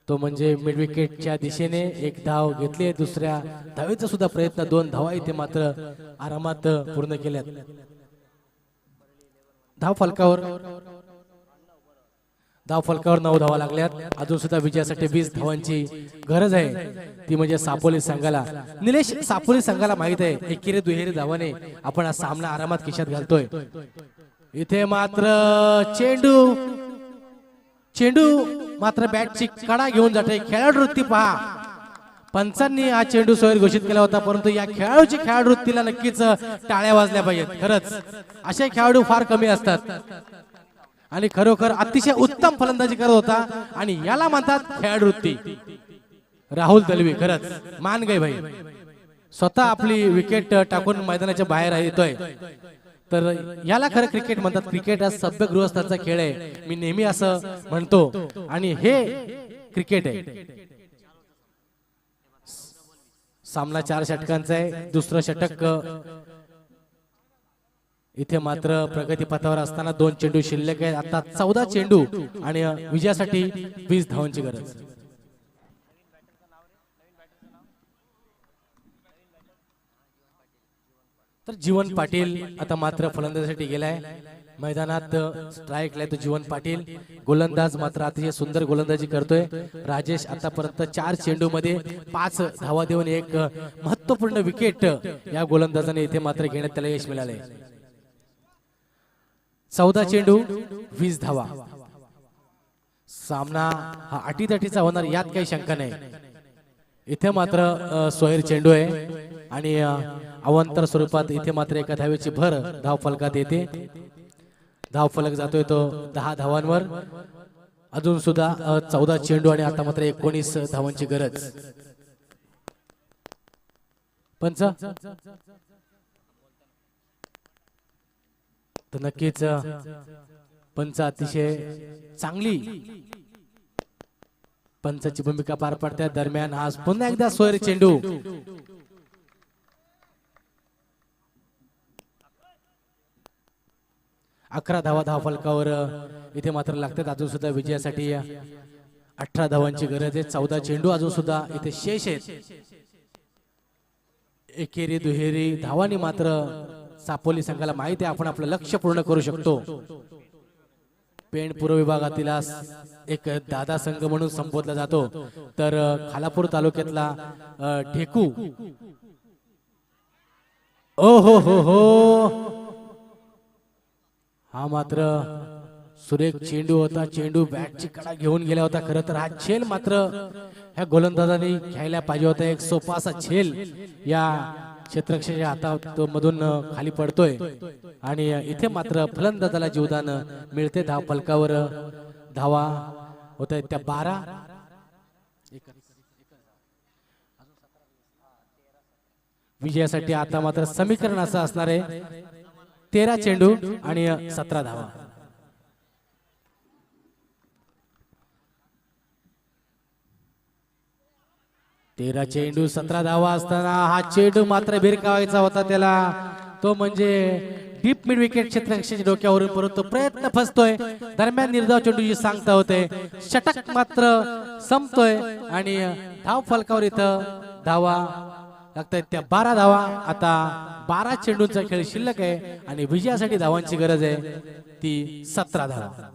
S1: तो म्हणजे मिड विकेटच्या दिशेने एक धाव घेतली. दुसऱ्या धावेचा सुद्धा प्रयत्न, 2 धावा इथे मात्र आरामात पूर्ण केल्यात. धाव फलकावर 9 धावा लागल्यात. अजून सुद्धा विजयासाठी 20 धावांची गरज आहे. ती म्हणजे सापोली संघाला. निलेश, सापोली संघाला माहित आहे एकेरी दुहेरी धावाने आपण हा सामना आरामात खिशात घालतोय. इथे मात्र चेंडू मात्र बॅटची कडा घेऊन जाते. खेळाडू वृत्ती पहा, पंचांनी हा चेंडू सोयर घोषित केला होता, परंतु या खेळाडूची खेळाडू वृत्तीला नक्कीच टाळ्या वाजल्या पाहिजेत. खरंच असे खेळाडू फार कमी असतात आणि खरोखर अतिशय उत्तम फलंदाजी करत होता आणि याला म्हणतात खेळाडू वृत्ती. राहुल दलवी खरंच मान गए भाई. स्वतः आपली विकेट टाकून मैदानाच्या बाहेर येतोय. तर याला खरं क्रिकेट म्हणतात. क्रिकेट हा सभ्य गृहस्थाचा खेळ आहे, मी नेहमी असं म्हणतो. आणि हे क्रिकेट आहे. सामना 4 षटकांचा आहे. दुसरं षटक इथे मात्र प्रगती पथावर असताना 2 चेंडू शिल्लक आहेत. आता 14 चेंडू आणि विजयासाठी 20 धावांची गरज. तर जीवन पाटील आता मात्र फलंदाजीसाठी गेलाय मैदानात. स्ट्राईकला तो जीवन पाटील. गोलंदाज मात्र अतिशय सुंदर गोलंदाजी करतोय. राजेश आतापर्यंत 4 चेंडू मध्ये 5 धावा देऊन एक महत्वपूर्ण विकेट या गोलंदाजाने इथे मात्र घेण्यात त्याला यश मिळाले. 14 चेंडू 20 धावा. सामना हा अटीतटीचा होणार यात काही शंका नाही. इथे मात्र सोहेर चेंडू आहे आणि अवांतर स्वरूपात इथे मात्र एका धावेची भर धाव फलकात येते. धाव फलक जातोय तो 10 धावांवर. अजून सुद्धा 14 चेंडू आणि आता मात्र 19 धावांची गरज. पंच तर नक्कीच पंच अतिशय चांगली पंचाची भूमिका पार पाडतात. दरम्यान आज पुन्हा एकदा सोहेर चेंडू. 11 धावा धाव फलकावर इथे मात्र लागतात. अजून सुद्धा विजयासाठी 18 धावांची गरज आहे. 14 चेंडू अजून सुद्धा इथे शेष आहेत. एकेरी दुहेरी धावांनी मात्र सापोली संघाला माहिती आहे आपण आपलं लक्ष्य पूर्ण करू शकतो. पेण पूर्व विभागातील एक दादा संघ म्हणून संबोधला जातो. तर खालापूर तालुक्यातला ढेकू. ओ हो हो हो, हा मात्र सुरेख चेंडू होता. चेंडू बॅटची कडा घेऊन गेला होता. खरं तर हा झेल मात्र ह्या गोलंदाजांनी घ्यायला पाहिजे होता. एक सोपा असा झेल या क्षेत्ररक्षकाच्या हातात मधून खाली पडतोय आणि इथे मात्र फलंदाजाला जीवदान मिळते. धाव फलकावर धावा होत आहेत त्या 12. विजयासाठी आता मात्र समीकरण असं असणार आहे 13 चेंडू आणि 17 धावा. तेरा चेंडू 17 धावा असताना हा चेंडू मात्र भिरकावायचा होता त्याला. तो म्हणजे डीप मिड विकेट क्षेत्ररक्षकाच्या डोक्यावरून, परंतु प्रयत्न फसतोय. दरम्यान निर्धाव चेंडूची सांगता होते. षटक मात्र संपतोय आणि धाव फलकावर इथं धावा लागतात त्या 12 धावा. आता 12 चेंडूंचा खेळ शिल्लक आहे आणि विजयासाठी धावांची गरज आहे ती 17 धावा.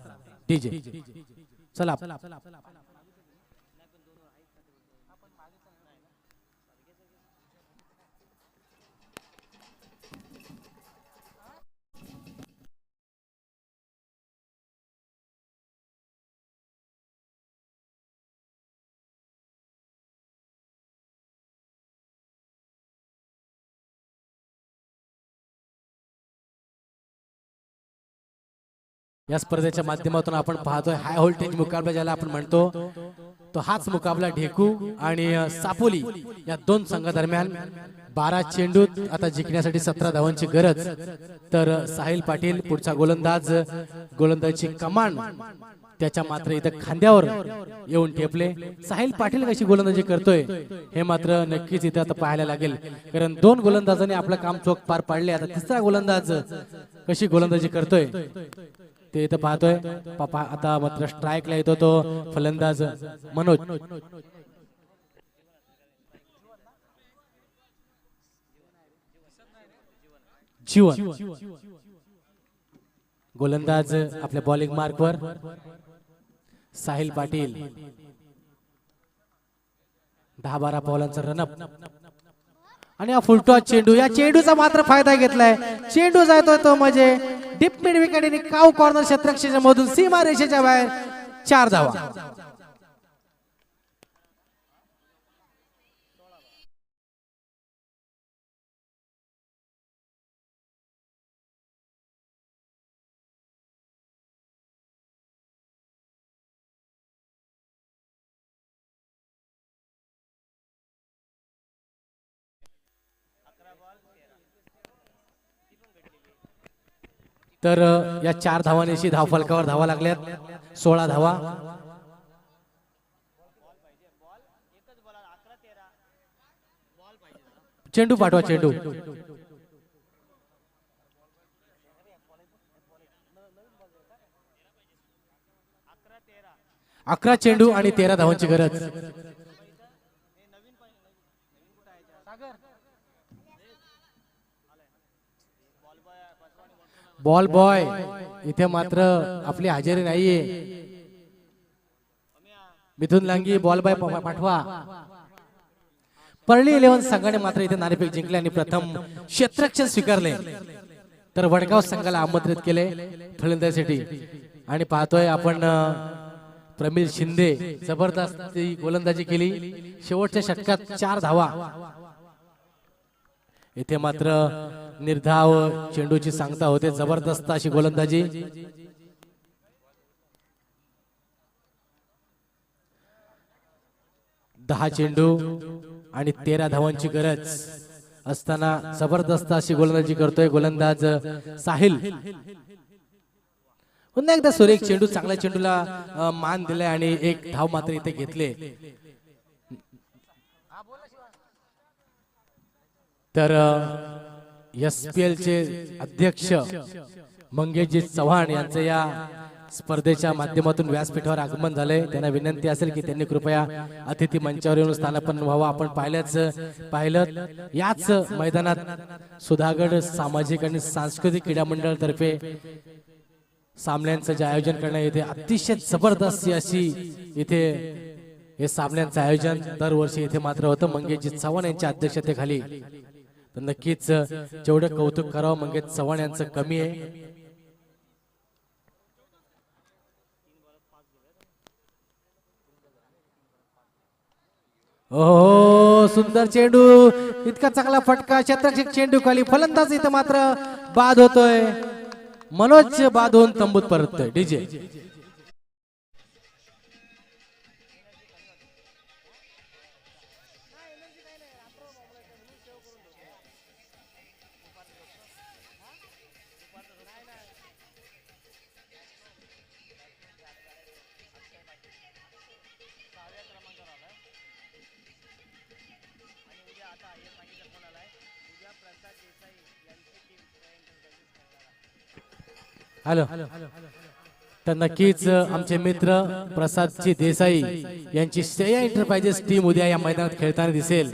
S1: डीजे चला. या स्पर्धेच्या माध्यमातून आपण पाहतोय हाय व्होल्टेज मुकाबला ज्याला आपण म्हणतो, तो हाच मुकाबला ढेकू आणि सापोली या दोन संघादरम्यान. 12 चेंडू आता जिंकण्यासाठी 17 धावांची गरज. तर साहिल पाटील पुढचा गोलंदाज. गोलंदाजीची कमान त्याच्या मात्र इथं खांद्यावर येऊन ठेपले. साहिल पाटील कशी गोलंदाजी करतोय हे मात्र नक्कीच इथं आता पाहायला लागेल, कारण 2 गोलंदाजांनी आपलं काम चोख पार पाडले. आता तिसरा गोलंदाज कशी गोलंदाजी करतोय ते इथं पाहतोय. आता मात्र स्ट्राईकला येतो तो फलंदाज मनोज. जीवन गोलंदाज आपल्या बॉलिंग मार्कवर. साहिल पाटील 10-12 बॉलांचा रनअप आणि हा फुलटॉस चेंडू. या चेंडूचा मात्र फायदा घेतलाय. चेंडू जातोय तो म्हणजे डीप मिड विकेट आणि काव कॉर्नर क्षेत्ररक्षकाच्या मधून सीमा रेषेच्या बाहेर 4 धावा. तर या 4 धावांची धाव फलकावर धावा लागल्यात 16 धावा. चेंडू पाठवा. चेंडू 11 चेंडू आणि 13 धावांची गरज. बॉल बॉय इथे मात्र आपली हजेरी नाहीये. मिथुन लांगी बॉल बॉय पाठवा. परळी 11 संघाने मात्र इथे नाणेफेक जिंकले आणि प्रथम क्षेत्ररक्षण स्वीकारले. तर वडगाव संघाला आमंत्रित केले फलंदाजीसाठी. आणि पाहतोय आपण प्रमिल शिंदे जबरदस्त गोलंदाजी केली. शेवटच्या षटकात 4 धावा. इथे मात्र निर्धाव चेंडूची सांगता होते. जबरदस्त अशी गोलंदाजी. दहा चेंडू आणि 13 धावांची गरज असताना जबरदस्त अशी गोलंदाजी करतोय गोलंदाज साहिल. पुन्हा एकदा सुरेख चेंडू. चांगल्या चेंडूला मान दिलाय आणि एक धाव मात्र इथे घेतले. तर SPL चे अध्यक्ष मंगेशजी चव्हाण यांचे या स्पर्धेच्या माध्यमातून व्यासपीठावर आगमन झाले. त्यांना विनंती असेल की त्यांनी कृपया अतिथी मंचावर येऊन स्थानापन्न व्हावं. आपण पाहिलं याच मैदानात सुधागड सामाजिक आणि सांस्कृतिक क्रीडा मंडळातर्फे सामन्यांचं जे आयोजन करण्यात येते अतिशय जबरदस्त अशी इथे हे सामन्यांचं आयोजन दरवर्षी इथे मात्र होतं मंगेशजी चव्हाण यांच्या अध्यक्षतेखाली. तर नक्कीच जेवढं कौतुक करावं मंगेश चव्हाण यांचं कमी आहे. ओ सुंदर चेंडू. इतका चांगला फटका. क्षेत्ररक्षक चेंडू खाली. फलंदाज इथं मात्र बाद होतोय. मनोज बाद होऊन तंबूत परततोय. DJ hello. तर नक्कीच आमचे मित्र प्रसादजी देसाई यांची श्रेया एंटरप्राइजेस टीम उद्या या मैदानात खेळताना दिसेल.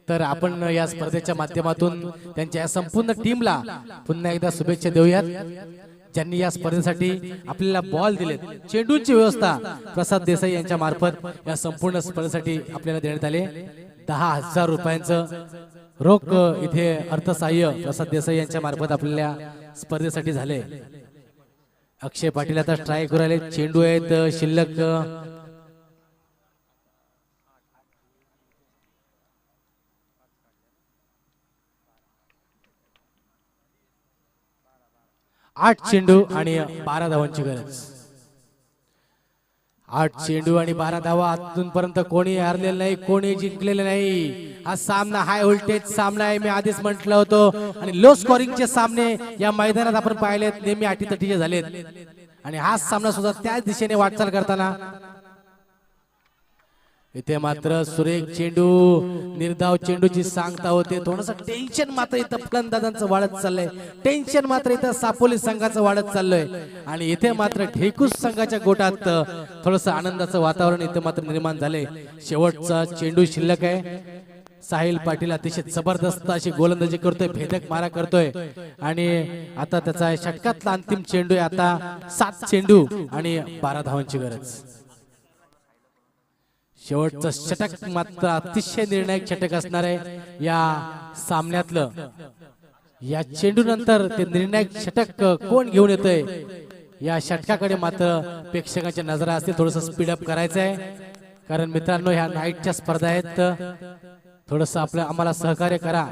S1: तर आपण या स्पर्धेच्या माध्यमातून त्यांच्या या संपूर्ण टीमला पुन्हा एकदा शुभेच्छा देऊयात. ज्यांनी या स्पर्धेसाठी आपल्याला बॉल दिलेत. चेंडूची व्यवस्था प्रसाद देसाई यांच्या मार्फत या संपूर्ण स्पर्धेसाठी आपल्याला देण्यात आले. 10,000 रुपयांचं रोख इथे अर्थसहाय्य प्रसाद देसाई यांच्या मार्फत आपल्याला स्पर्धेसाठी झाले. अक्षय पाटील आता स्ट्राईक वर आले. चेंडू आहेत शिल्लक. आठ चेंडू आणि 12 धावांची गरज. 8 चेंडू आणि 12 धावा. अजूनपर्यंत कोणी हारलेलं नाही, कोणी जिंकलेलं नाही. हा सामना हाय व्होल्टेज सामना आहे. मी आधीच म्हटलं होतं. आणि लो स्कोरिंगचे सामने या मैदानात आपण पाहिलेत नेहमी अटीतटीचे झालेत. आणि हा सामना सुद्धा त्याच दिशेने वाटचाल करताना इथे मात्र सुरेख चेंडू. निर्धाव चेंडूची सांगता होते. थोडंसं टेन्शन मात्र इथं फलंदाजांचं वाढत चाललंय. टेन्शन मात्र इथं सापोली संघाचं वाढत चाललंय. आणि इथे मात्र ढेकूस संघाच्या गोटात थोडंसं आनंदाचं वातावरण इथे मात्र निर्माण झालंय. शेवटचा चेंडू शिल्लक आहे. साहिल पाटील अतिशय जबरदस्त अशी गोलंदाजी करतोय. भेदक मारा करतोय. आणि आता त्याचा षटकातला अंतिम चेंडू आहे. आता 7 चेंडू आणि 12 धावांची गरज. शेवटचं षटक मात्र अतिशय निर्णायक षटक असणार आहे या सामन्यातलं. या चेंडू नंतर ते निर्णायक षटक कोण घेऊन येतोय या षटकाकडे मात्र प्रेक्षकांच्या नजरा असतील. थोडंसं स्पीडअप करायचं आहे कारण मित्रांनो ह्या नाईटच्या स्पर्धा आहेत. थोडंसं आम्हाला सहकार्य करा.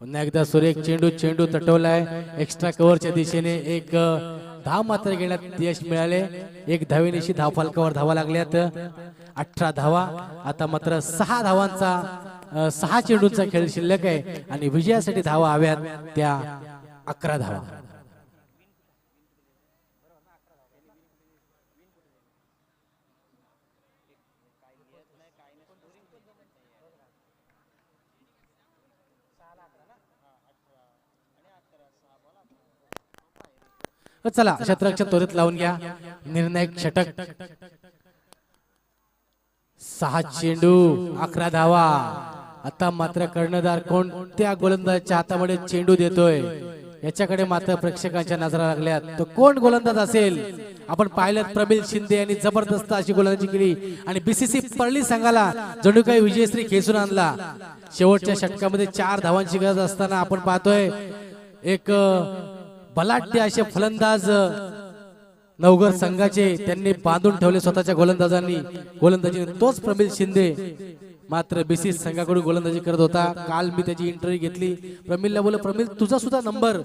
S1: पुन्हा एकदा सुरेख चेंडू तटवलाय. एक्स्ट्रा कव्हरच्या दिशेने एक धाव मात्र घेण्यात यश मिळाले. 1 धावेनिशी धाव फलकावर धावा लागल्यात. 18 धावा. आता मात्र 6 धावांचा 6 चेंडूंचा खेळ शिल्लक आहे आणि विजयासाठी धावा हव्यात त्या 11 धावा. चला क्षेत्ररक्षण त्वरित लावून घ्या. निर्णायक षटक. 6 चेंडू 11 धावा. आता मात्र कर्णधार कोणत्या गोलंदाजाच्या हातामध्ये चेंडू देतोय याच्याकडे मात्र प्रेक्षकांच्या नजरा लागल्यात. तो कोण गोलंदाज असेल? आपण पाहिलं प्रमिल शिंदे यांनी जबरदस्त अशी गोलंदाजी केली आणि बीसीसी परळी संघाला जणू काही विजयश्री खेचून आणला. शेवटच्या षटकामध्ये 4 धावांची गरज असताना आपण पाहतोय एक बलाढ्य असे फलंदाज नवघर संघाचे त्यांनी बांधून ठेवले स्वतःच्या गोलंदाजीने. तोच प्रमिल शिंदे मात्र बीसीसी संघाकडून गोलंदाजी करत होता. काल मी त्याची इंटरव्ह्यू घेतली. प्रमिलला बोला, प्रमिल तुझा सुद्धा नंबर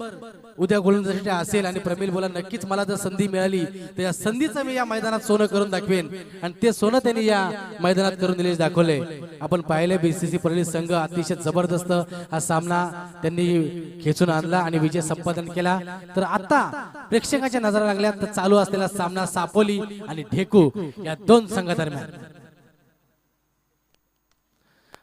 S1: उद्या गोलंदाजीसाठी असेल. आणि प्रमिल बोला, नक्कीच मला जर संधी मिळाली तर या संधीचं मी या मैदानात सोनं करून दाखवेन. आणि ते सोनं त्यांनी या मैदानात करून दिले दाखवले. आपण पाहिले बीसीसी परळी संघ अतिशय जबरदस्त हा सामना त्यांनी खेचून आणला आणि विजय संपादन केला. तर आता प्रेक्षकांच्या नजरा लागल्या तर चालू असलेला सामना सापोली आणि ढेकू या 2 संघादरम्यान.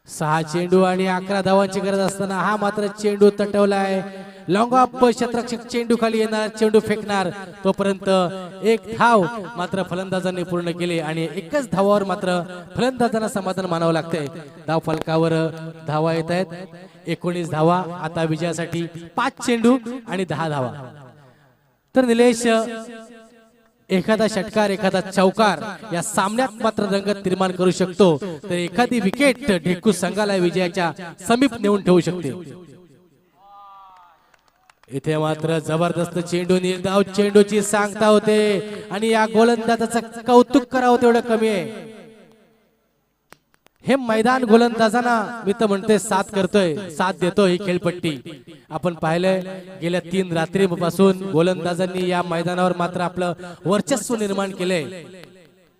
S1: 6 चेंडू आणि 11 धावांची गरज असताना हा मात्र चेंडू तटवलाय. लॉंग ऑफ क्षेत्ररक्षक चेंडू खाली येणार, चेंडू फेकणार. तोपर्यंत 1 धाव मात्र फलंदाजांनी पूर्ण केली आणि 1च धावावर मात्र फलंदाजांना समाधान मानावं लागतंय. धाव फलकावर धावा येत आहेत 19 धावा. आता विजयासाठी 5 चेंडू आणि 10 धावा. तर निलेश, एखादा षटकार एखादा चौकार या सामन्यात मात्र रंगत निर्माण करू शकतो. तर एखादी विकेट ढेकू संघाला विजयाच्या समीप नेऊन ठेवू शकते. इथे मात्र जबरदस्त चेंडू, निर्धाव चेंडूची सांगता होते आणि या गोलंदाजाचं कौतुक करावं तेवढं कमी आहे. हे मैदान गोलंदाजांना मी तर म्हणते साथ करतोय, साथ देतोय ही खेळपट्टी. आपण पाहिलंय गेल्या 3 रात्रीपासून गोलंदाजांनी या मैदानावर मात्र आपलं वर्चस्व निर्माण केलंय.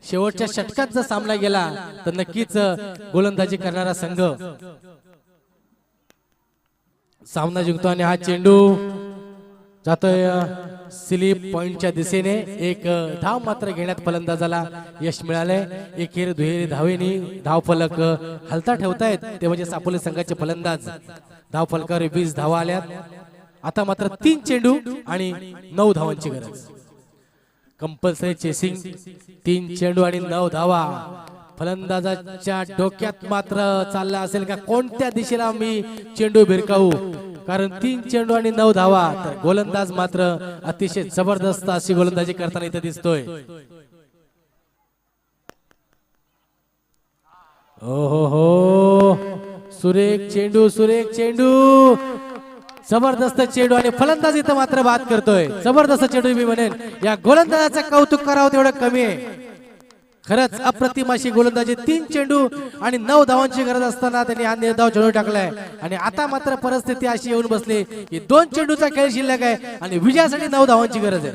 S1: शेवटच्या षटकात जर सामना गेला तर नक्कीच गोलंदाजी करणारा संघ सामना जिंकतो. आणि हा चेंडू जातोय स्लिप पॉइंटच्या दिशेने. 1 धाव मात्र घेण्यात फलंदाजाला यश मिळालंय. एकेरी दुहेरी धावेनी धाव फलक हलता ठेवतायत ते म्हणजे सापोली संघाचे फलंदाज. धाव फलकावर 20 धावा आल्यात. आता मात्र 3 चेंडू आणि 9 धावांची गरज. Compulsory chasing. 3 चेंडू आणि 9 धावा. फलंदाजाच्या डोक्यात मात्र चालला असेल का कोणत्या दिशेला मी चेंडू भिरकावू, कारण 3 चेंडू आणि 9 धावा. तर गोलंदाज मात्र अतिशय जबरदस्त अशी गोलंदाजी करताना इथे दिसतोय. ओ हो, सुरेख चेंडू, सुरेख चेंडू, जबरदस्त चेंडू आणि फलंदाज इथं मात्र बाद करतोय. जबरदस्त चेंडू मी म्हणेन. या गोलंदाजाचं कौतुक करावं तेवढं कमी आहे. खरंच अप्रतिम अशी गोलंदाजी. 3 चेंडू आणि 9 धावांची गरज असताना त्यांनी हा निर्धाव चेंडू टाकलाय. आणि आता मात्र परिस्थिती अशी येऊन बसली की 2 चेंडूचा खेळ शिल्लक आहे आणि विजयासाठी 9 धावांची गरज आहे.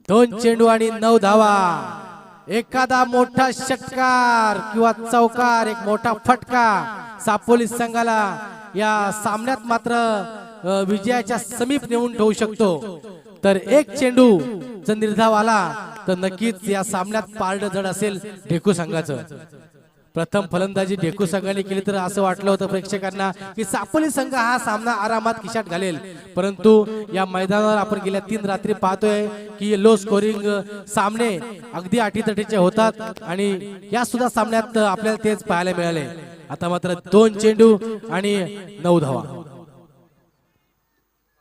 S1: 2 चेंडू आणि 9 धावा. एखादा मोठा षटकार किंवा चौकार, एक मोठा फटका सापोली संघाला या सामन्यात मात्र विजयाच्या समीप नेऊन ठेवू शकतो. तर 1 चेंडू जर निर्धाव आला तर नक्कीच या सामन्यात पारड जड असेल ढेकू संघाचं. प्रथम फलंदाजी ढेकू संघाने केली तर असं वाटलं होतं प्रेक्षकांना की सापोली संघ हा सामना आरामात खिशात घालेल. परंतु या मैदानावर आपण गेल्या 3 रात्री पाहतोय की लो स्कोरिंग सामने अगदी अटीतटीचे होतात आणि या सुद्धा सामन्यात आपल्याला तेच पाहायला मिळाले. आता मात्र 2 चेंडू आणि 9 धावा.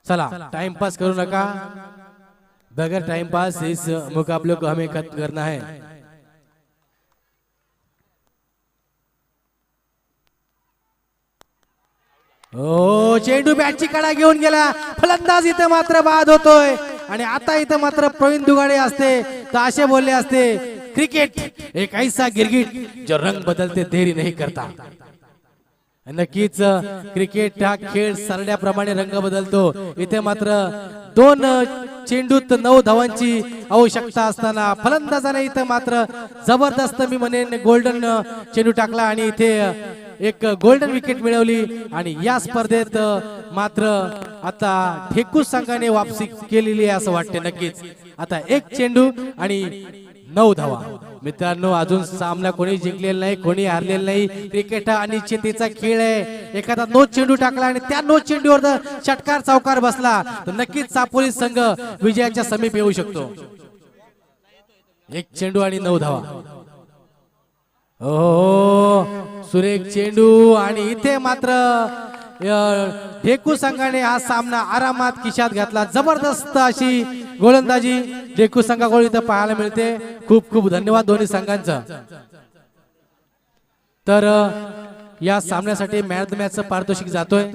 S1: चला टाइमपास करू नका. बगैर टाइम पास इस मुकाबले को हमें खत्म करना है. ओ चेंडू बॅटची कडा घेऊन गेला. फलंदाज इथे मात्र बाद होतोय. आणि आता इथे मात्र प्रवीण दुगाडे असते तर असे बोलले असते, क्रिकेट एक ऐसा गिरगिट जो रंग बदलते देरी नहीं करता. नक्कीच क्रिकेट हा खेळ सरड्याप्रमाणे रंग बदलतो. इथे मात्र 2 चेंडूत 9 धावांची आवश्यकता असताना फलंदाजाने इथे मात्र जबरदस्त मी म्हणेन गोल्डन चेंडू टाकला आणि इथे एक गोल्डन विकेट मिळवली. आणि या स्पर्धेत मात्र आता ढेकू संघाने वापसी केलेली आहे असं वाटते. नक्कीच आता 1 चेंडू आणि 9 धावा. मित्रांनो अजून सामना कोणी जिंकलेला नाही, कोणी हारलेला नाही. क्रिकेट हा अनिश्चिततेचा खेळ आहे. एखादा नो चेंडू टाकला आणि त्या नो चेंडूवर जर षटकार चौकार बसला तर नक्कीच चापोली संघ विजयाच्या समीप येऊ शकतो. एक चेंडू आणि 9 धावा. हो सुरेख चेंडू आणि इथे मात्र ढेकू संघाने हा सामना आरामात खिशात घातला. जबरदस्त अशी गोलंदाजी ढेकू संघाकडून इथे पाहायला मिळते. खूप खूप धन्यवाद दोन्ही संघांचं. तर या सामन्यासाठी मॅन ऑफ द मॅचचं पारितोषिक जातोय